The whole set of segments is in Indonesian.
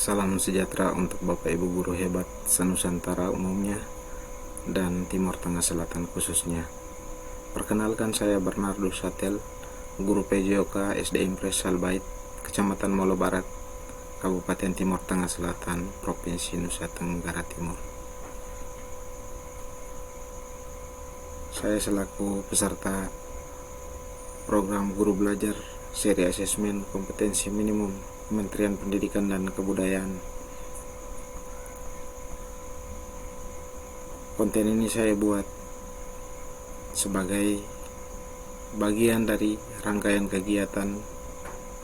Salam sejahtera untuk Bapak Ibu guru hebat se-Nusantara umumnya dan Timur Tengah Selatan khususnya. Perkenalkan, saya Bernardo Satel, guru PJOK SD Impres Salbait, Kecamatan Molo Barat, Kabupaten Timur Tengah Selatan, Provinsi Nusa Tenggara Timur. Saya selaku peserta program guru belajar seri asesmen kompetensi minimum Kementerian Pendidikan dan Kebudayaan. Konten ini saya buat sebagai bagian dari rangkaian kegiatan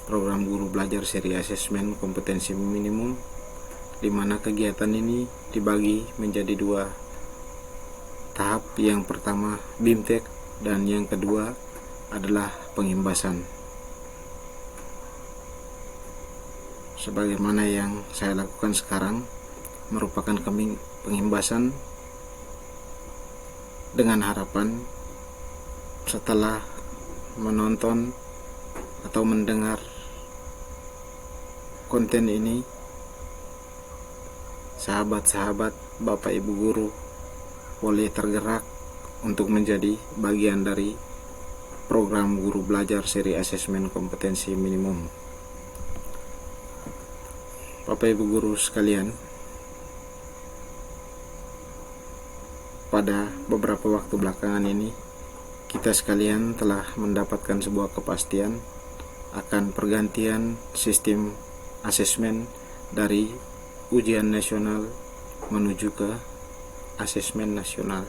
program guru belajar seri asesmen kompetensi minimum, di mana kegiatan ini dibagi menjadi dua tahap. Yang pertama BIMTEK dan yang kedua adalah pengimbasan. Sebagaimana yang saya lakukan sekarang merupakan pengimbasan, dengan harapan setelah menonton atau mendengar konten ini, sahabat-sahabat Bapak Ibu guru boleh tergerak untuk menjadi bagian dari program guru belajar seri asesmen kompetensi minimum. Bapak Ibu guru sekalian, pada beberapa waktu belakangan ini kita sekalian telah mendapatkan sebuah kepastian akan pergantian sistem asesmen dari ujian nasional menuju ke asesmen nasional.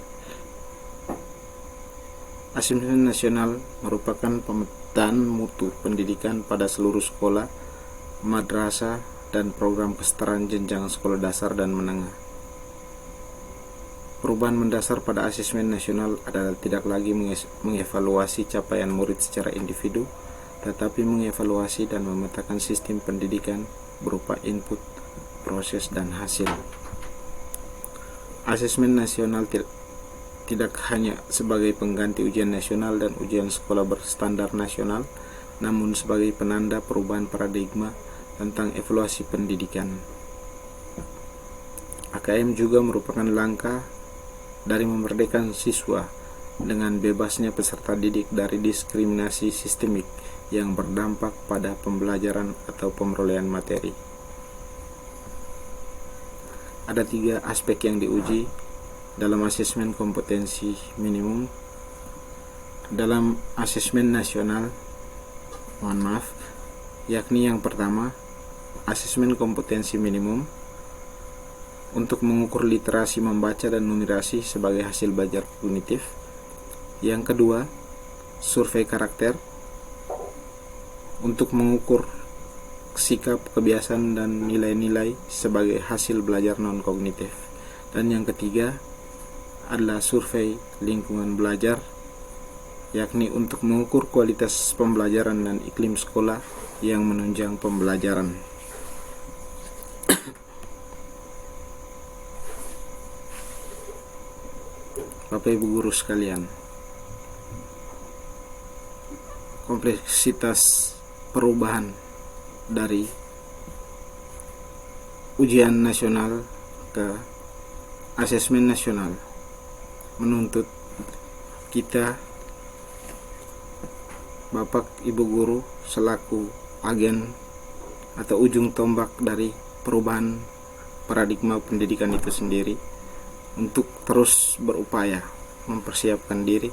Asesmen nasional merupakan pemetaan mutu pendidikan pada seluruh sekolah, madrasah, dan program kesetaraan jenjang sekolah dasar dan menengah. Perubahan mendasar pada asesmen nasional adalah tidak lagi mengevaluasi capaian murid secara individu, tetapi mengevaluasi dan memetakan sistem pendidikan berupa input, proses, dan hasil. Asesmen nasional tidak hanya sebagai pengganti ujian nasional dan ujian sekolah berstandar nasional, namun sebagai penanda perubahan paradigma tentang evaluasi pendidikan. AKM juga merupakan langkah dari memerdekakan siswa dengan bebasnya peserta didik dari diskriminasi sistemik yang berdampak pada pembelajaran atau pemerolehan materi. Ada 3 aspek yang diuji dalam asesmen kompetensi minimum. Dalam asesmen nasional, yakni yang pertama, asesmen kompetensi minimum untuk mengukur literasi membaca dan numerasi sebagai hasil belajar kognitif. Yang kedua, survei karakter untuk mengukur sikap, kebiasaan, dan nilai-nilai sebagai hasil belajar non-kognitif. Dan yang ketiga adalah survei lingkungan belajar, yakni untuk mengukur kualitas pembelajaran dan iklim sekolah yang menunjang pembelajaran. Bapak Ibu guru sekalian, kompleksitas perubahan dari ujian nasional ke asesmen nasional menuntut kita, Bapak Ibu guru, selaku agen atau ujung tombak dari perubahan paradigma pendidikan itu sendiri, untuk terus berupaya mempersiapkan diri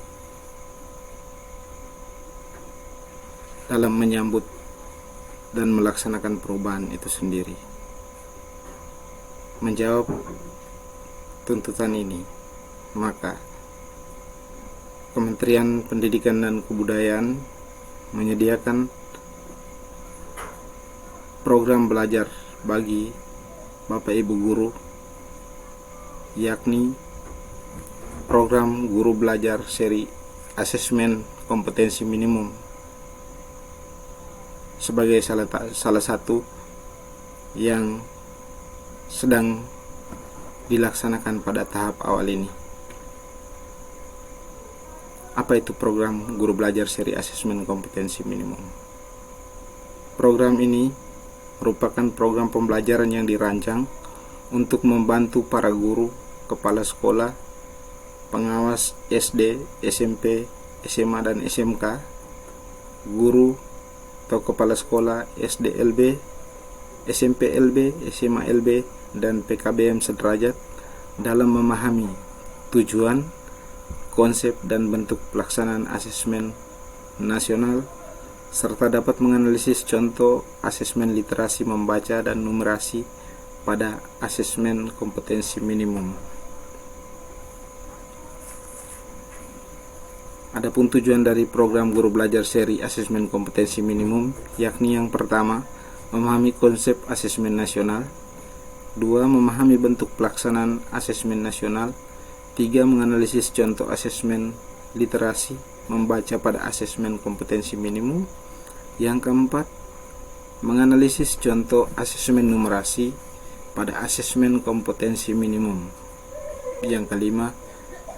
dalam menyambut dan melaksanakan perubahan itu sendiri. Menjawab tuntutan ini, maka Kementerian Pendidikan dan Kebudayaan menyediakan program belajar bagi Bapak Ibu guru, yakni program guru belajar seri asesmen kompetensi minimum sebagai salah satu yang sedang dilaksanakan pada tahap awal ini. Apa itu program guru belajar seri asesmen kompetensi minimum? Program ini merupakan program pembelajaran yang dirancang untuk membantu para guru, kepala sekolah, pengawas SD, SMP, SMA, dan SMK, guru atau kepala sekolah SDLB, SMPLB, SMALB, dan PKBM sederajat dalam memahami tujuan, konsep, dan bentuk pelaksanaan asesmen nasional, serta dapat menganalisis contoh asesmen literasi membaca dan numerasi pada asesmen kompetensi minimum. Adapun tujuan dari program guru belajar seri asesmen kompetensi minimum, yakni yang pertama, memahami konsep asesmen nasional, 2. Memahami bentuk pelaksanaan asesmen nasional, 3. Menganalisis contoh asesmen literasi membaca pada asesmen kompetensi minimum, yang keempat, menganalisis contoh asesmen numerasi pada asesmen kompetensi minimum, yang kelima,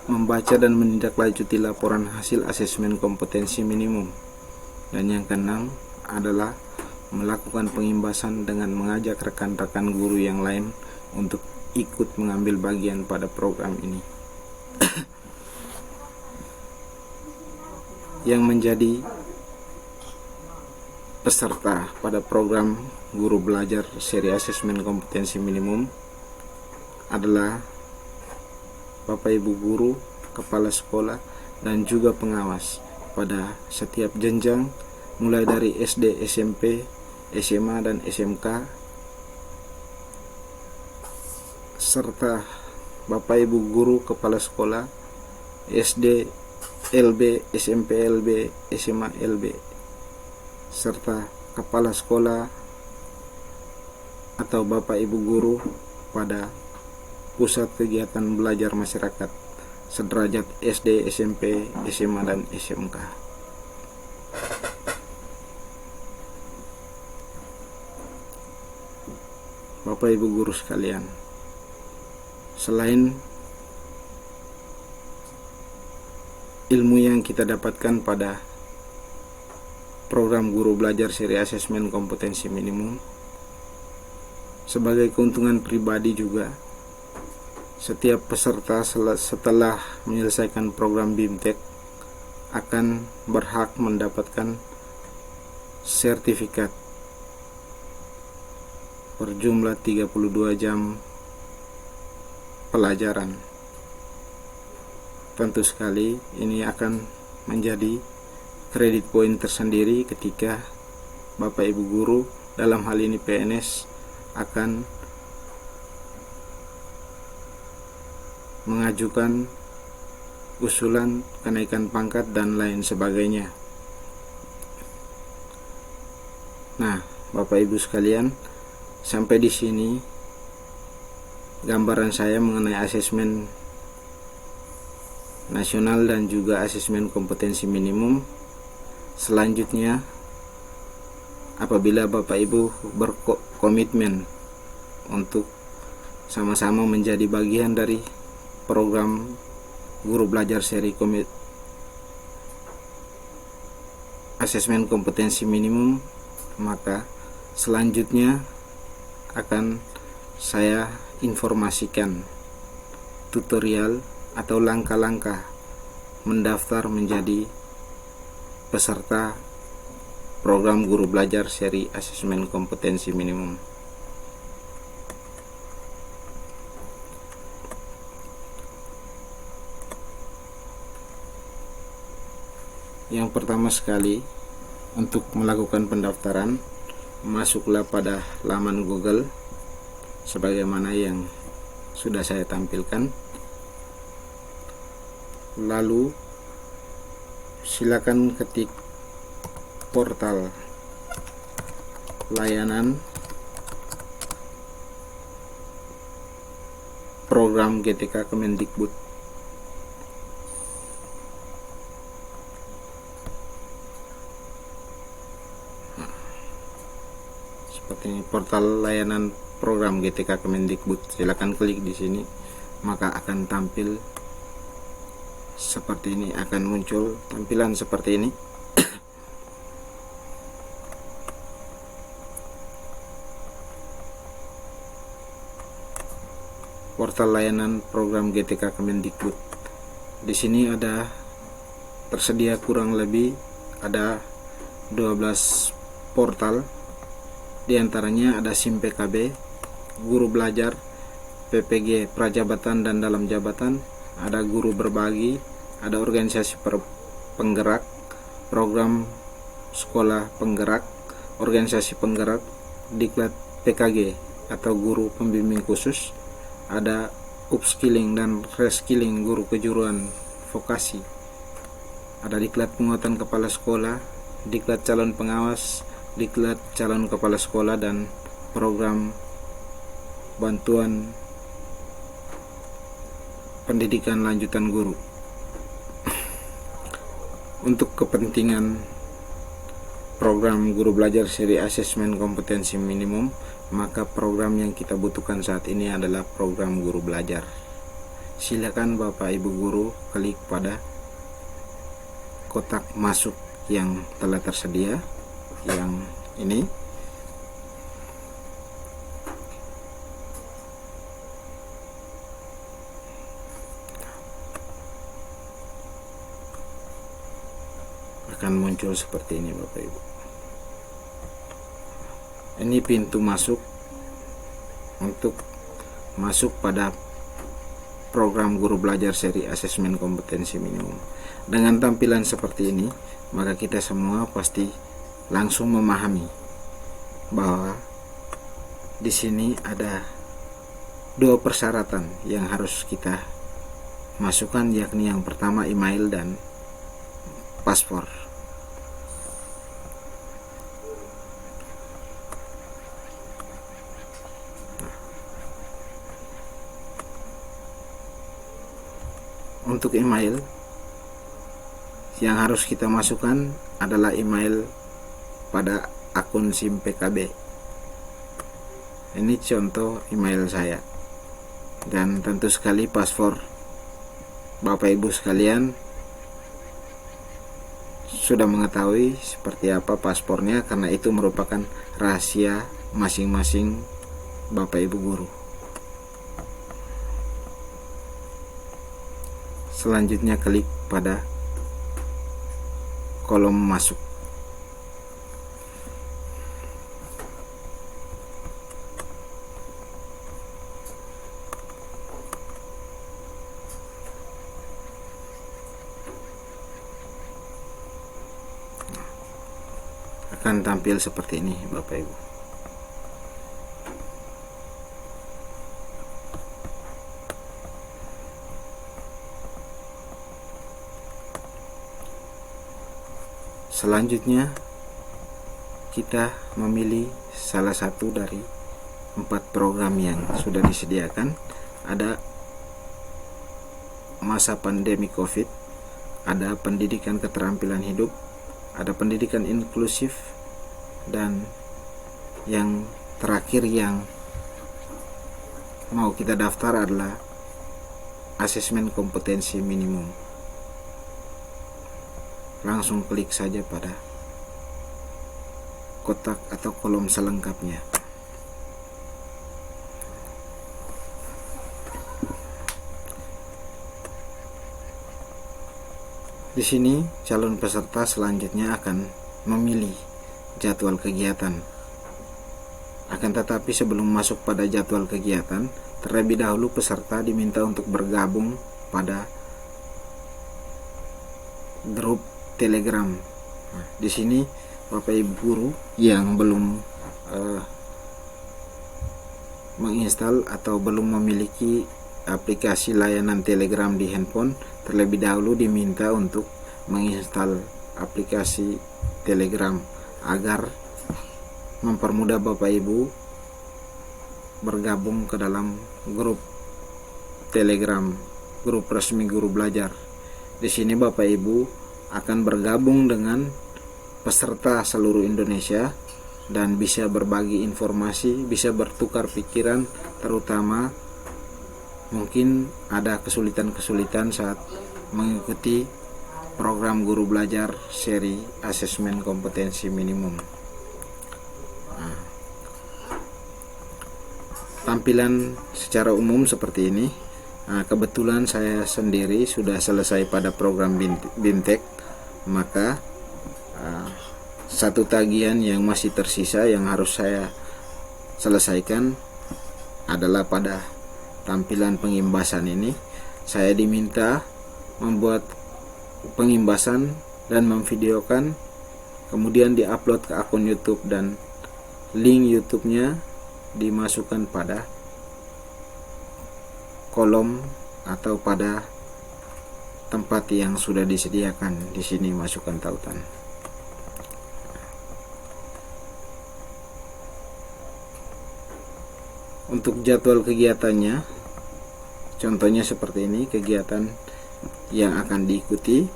membaca dan menindaklanjuti laporan hasil asesmen kompetensi minimum, dan yang keenam adalah melakukan pengimbasan dengan mengajak rekan-rekan guru yang lain untuk ikut mengambil bagian pada program ini. Yang menjadi peserta pada program guru belajar seri asesmen kompetensi minimum adalah Bapak Ibu guru, kepala sekolah, dan juga pengawas pada setiap jenjang mulai dari SD, SMP, SMA, dan SMK, serta Bapak Ibu guru, kepala sekolah SD, LB, SMP LB, SMA LB, serta kepala sekolah atau Bapak Ibu guru pada pusat kegiatan belajar masyarakat sederajat SD, SMP, SMA, dan SMK. Bapak Ibu guru sekalian, selain ilmu yang kita dapatkan pada program guru belajar seri asesmen kompetensi minimum, sebagai keuntungan pribadi juga, setiap peserta setelah menyelesaikan program BIMTEK akan berhak mendapatkan sertifikat berjumlah 32 jam pelajaran. Tentu sekali ini akan menjadi kredit poin tersendiri ketika Bapak Ibu guru, dalam hal ini PNS, akan mengajukan usulan kenaikan pangkat dan lain sebagainya. Nah, Bapak Ibu sekalian, sampai di sini gambaran saya mengenai asesmen nasional dan juga asesmen kompetensi minimum. Selanjutnya, apabila Bapak Ibu berkomitmen untuk sama-sama menjadi bagian dari program guru belajar seri asesmen kompetensi minimum, maka selanjutnya akan saya informasikan tutorial atau langkah-langkah mendaftar menjadi peserta program guru belajar seri asesmen kompetensi minimum. Yang pertama sekali, untuk melakukan pendaftaran, masuklah pada laman Google sebagaimana yang sudah saya tampilkan. Lalu silakan ketik portal layanan program GTK Kemendikbud. Seperti ini, portal layanan program GTK Kemendikbud. Silakan klik di sini, maka akan tampil seperti ini, akan muncul tampilan seperti ini. portal layanan program GTK Kemendikbud. Di sini ada tersedia kurang lebih ada 12 portal. Di antaranya ada SIM PKB, guru belajar, PPG prajabatan dan dalam jabatan, ada guru berbagi, ada organisasi penggerak, program sekolah penggerak, organisasi penggerak, diklat PKG atau guru pembimbing khusus, ada upskilling dan reskilling guru kejuruan vokasi, ada diklat penguatan kepala sekolah, diklat calon pengawas, diklat calon kepala sekolah, dan program bantuan pendidikan lanjutan guru. Untuk kepentingan program guru belajar seri asesmen kompetensi minimum, maka program yang kita butuhkan saat ini adalah program guru belajar. Silakan Bapak Ibu guru klik pada kotak masuk yang telah tersedia, yang ini. Akan muncul seperti ini Bapak Ibu. Ini pintu masuk untuk masuk pada program guru belajar seri asesmen kompetensi minimum. Dengan tampilan seperti ini, maka kita semua pasti langsung memahami bahwa di sini ada 2 persyaratan yang harus kita masukkan, yakni yang pertama email dan paspor. Untuk email yang harus kita masukkan adalah email pada akun SIM PKB. Ini contoh email saya. Dan tentu sekali paspor Bapak Ibu sekalian sudah mengetahui seperti apa paspornya, karena itu merupakan rahasia masing-masing Bapak Ibu guru. Selanjutnya klik pada kolom masuk. Akan tampil seperti ini Bapak Ibu. Selanjutnya kita memilih salah satu dari 4 program yang sudah disediakan. Ada masa pandemi COVID, ada pendidikan keterampilan hidup, ada pendidikan inklusif, dan yang terakhir yang mau kita daftar adalah asesmen kompetensi minimum. Langsung klik saja pada kotak atau kolom selengkapnya. Di sini calon peserta selanjutnya akan memilih jadwal kegiatan. Akan tetapi sebelum masuk pada jadwal kegiatan, terlebih dahulu peserta diminta untuk bergabung pada grup Telegram. Nah, di sini Bapak Ibu guru yang belum menginstal atau belum memiliki aplikasi layanan Telegram di handphone, terlebih dahulu diminta untuk menginstal aplikasi Telegram agar mempermudah Bapak Ibu bergabung ke dalam grup Telegram, grup resmi guru belajar. Di sini Bapak Ibu akan bergabung dengan peserta seluruh Indonesia dan bisa berbagi informasi, bisa bertukar pikiran, terutama mungkin ada kesulitan-kesulitan saat mengikuti program guru belajar seri asesmen kompetensi minimum. Nah, tampilan secara umum seperti ini. Kebetulan saya sendiri sudah selesai pada program BIMTEK, maka satu tagihan yang masih tersisa yang harus saya selesaikan adalah pada tampilan pengimbasan ini. Saya diminta membuat pengimbasan dan memvideokan, kemudian diupload ke akun YouTube, dan link YouTube-nya dimasukkan pada kolom atau pada tempat yang sudah disediakan. Di sini masukkan tautan. Untuk jadwal kegiatannya, contohnya seperti ini kegiatan yang akan diikuti.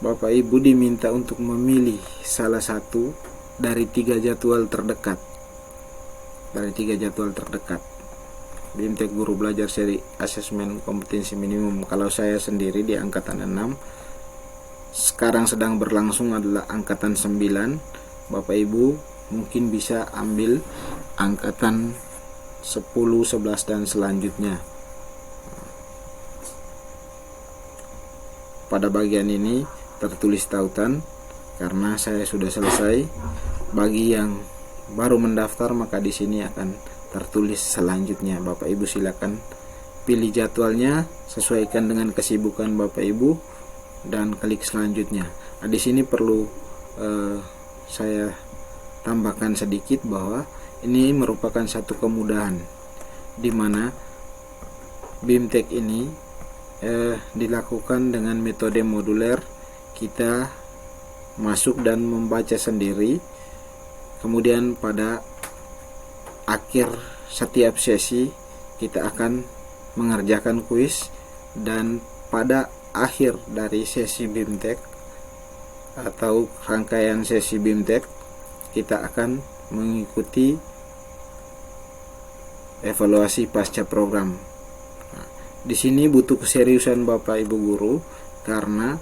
Bapak Ibu diminta untuk memilih salah satu dari 3 jadwal terdekat. BIMTEK Guru Belajar Seri Asesmen Kompetensi Minimum. Kalau saya sendiri di angkatan 6, sekarang sedang berlangsung adalah angkatan 9. Bapak Ibu mungkin bisa ambil angkatan 10, 11 dan selanjutnya. Pada bagian ini tertulis tautan karena saya sudah selesai. Bagi yang baru mendaftar, maka di sini akan tertulis selanjutnya. Bapak Ibu silakan pilih jadwalnya, sesuaikan dengan kesibukan Bapak Ibu dan klik selanjutnya. Di sini perlu saya tambahkan sedikit bahwa ini merupakan satu kemudahan di mana BIMTEK ini dilakukan dengan metode moduler. Kita masuk dan membaca sendiri, kemudian pada akhir setiap sesi kita akan mengerjakan kuis, dan pada akhir dari sesi BIMTEK atau rangkaian sesi BIMTEK kita akan mengikuti evaluasi pasca program. Di sini butuh keseriusan Bapak Ibu guru karena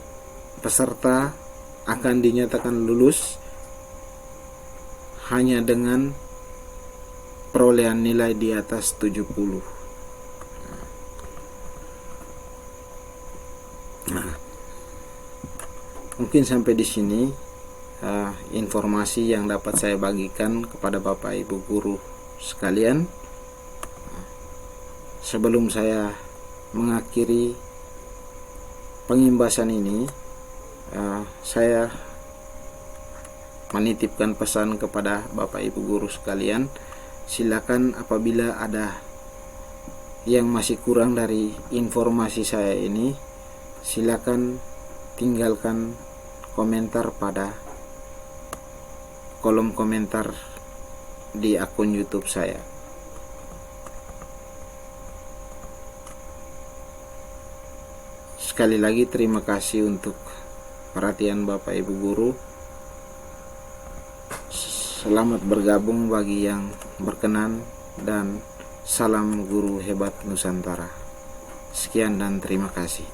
peserta akan dinyatakan lulus hanya dengan perolehan nilai di atas 70. Mungkin sampai di sini informasi yang dapat saya bagikan kepada Bapak Ibu guru sekalian. Sebelum saya mengakhiri pengimbasan ini, saya menitipkan pesan kepada Bapak Ibu guru sekalian. Silakan apabila ada yang masih kurang dari informasi saya ini, silakan tinggalkan komentar pada kolom komentar di akun YouTube saya. Sekali lagi terima kasih untuk perhatian Bapak Ibu guru. Selamat bergabung bagi yang berkenan, dan salam guru hebat Nusantara. Sekian dan terima kasih.